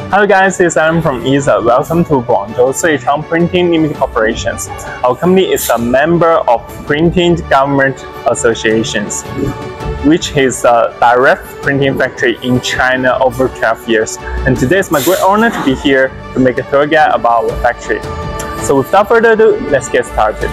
Hello guys, this is Adam from Isa. Welcome to Guangzhou Suichang Printing Limited Corporations. Our company is a member of Printing Government Associations, which is a direct printing factory in China over 12 years. And today is my great honor to be here to make a tour guide about our factory. So without further ado, let's get started.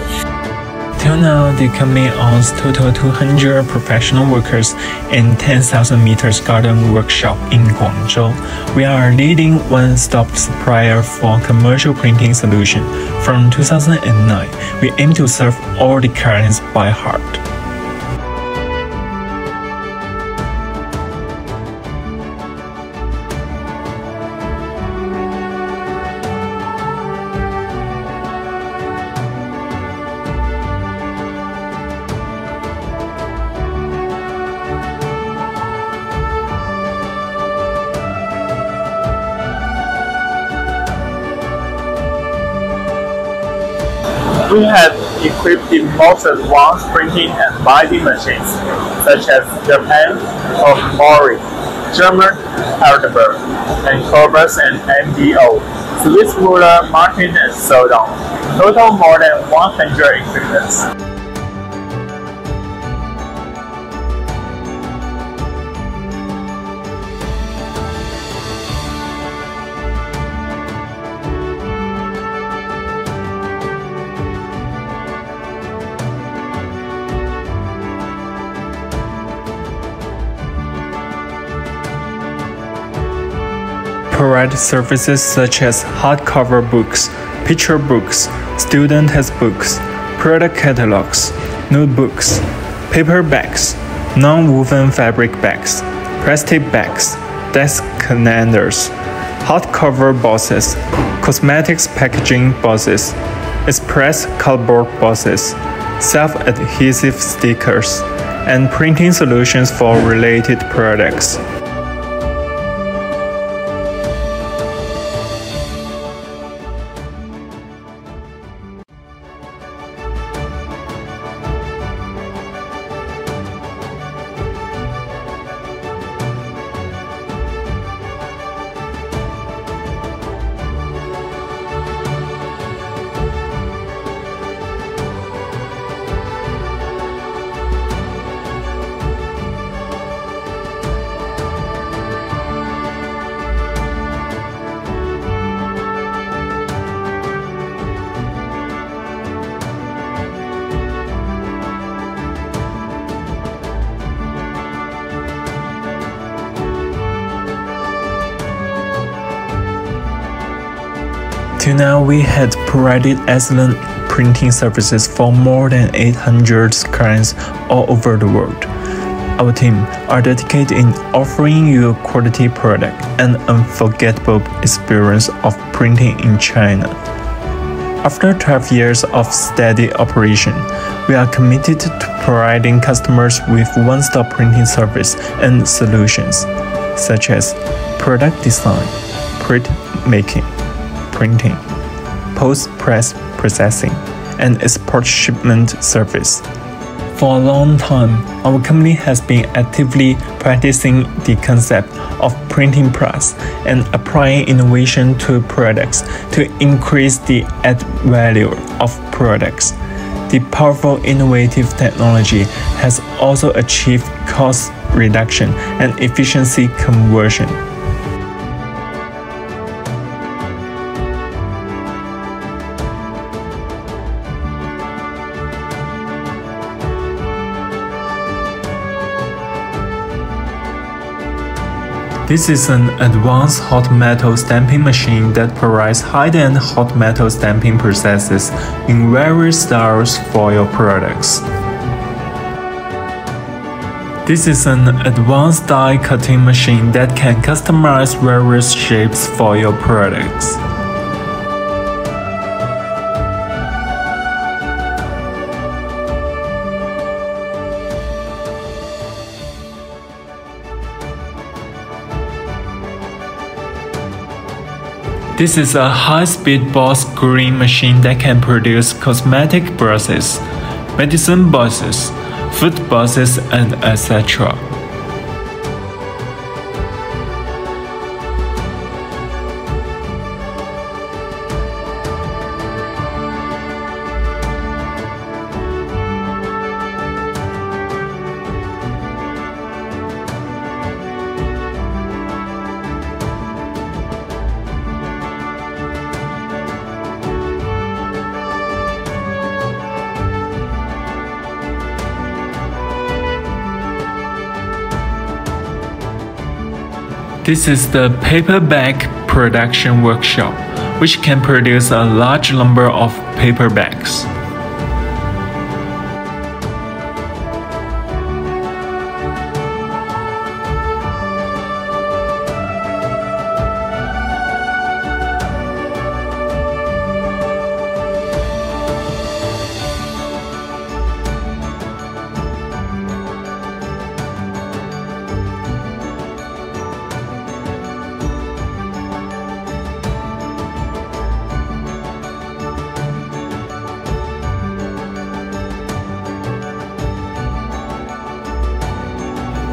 Till now, the company owns total 200 professional workers and 10,000 meters garden workshop in Guangzhou. We are a leading one-stop supplier for commercial printing solution. From 2009, we aim to serve all the clients by heart. We have equipped the most advanced printing and binding machines, such as Japan of Mori, German Hardcover, and Covers and MDO, Swiss ruler, Martin and so on. Total more than 100 equipments. Provide services such as hardcover books, picture books, student textbooks, product catalogs, notebooks, paper bags, non-woven fabric bags, plastic bags, desk calendars, hardcover boxes, cosmetics packaging boxes, express cardboard boxes, self-adhesive stickers, and printing solutions for related products. Till now, we had provided excellent printing services for more than 800 clients all over the world. Our team are dedicated in offering you a quality product and unforgettable experience of printing in China. After 12 years of steady operation, we are committed to providing customers with one-stop printing service and solutions, such as product design, print making, printing, post-press processing, and export shipment service. For a long time, our company has been actively practicing the concept of printing press and applying innovation to products to increase the added value of products. The powerful innovative technology has also achieved cost reduction and efficiency conversion. This is an advanced hot metal stamping machine that provides high-end hot metal stamping processes in various styles for your products. This is an advanced die cutting machine that can customize various shapes for your products. This is a high-speed box screwing machine that can produce cosmetic brushes, medicine boxes, food boxes, and etc. This is the paper bag production workshop, which can produce a large number of paper bags.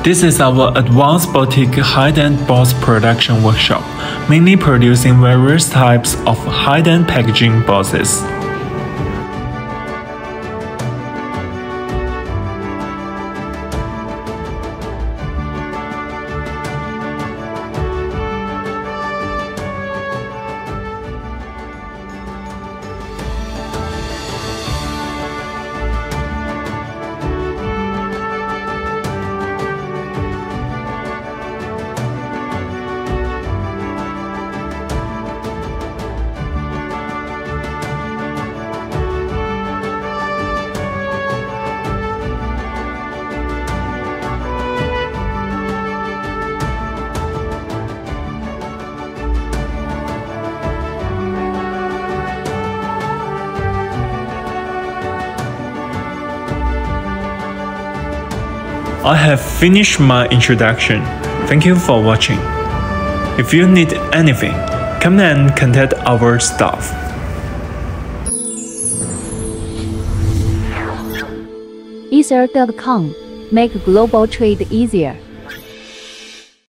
This is our advanced boutique high-end box production workshop, mainly producing various types of high-end packaging boxes. I have finished my introduction. Thank you for watching. If you need anything, come and contact our staff. Ether.com. Make global trade easier.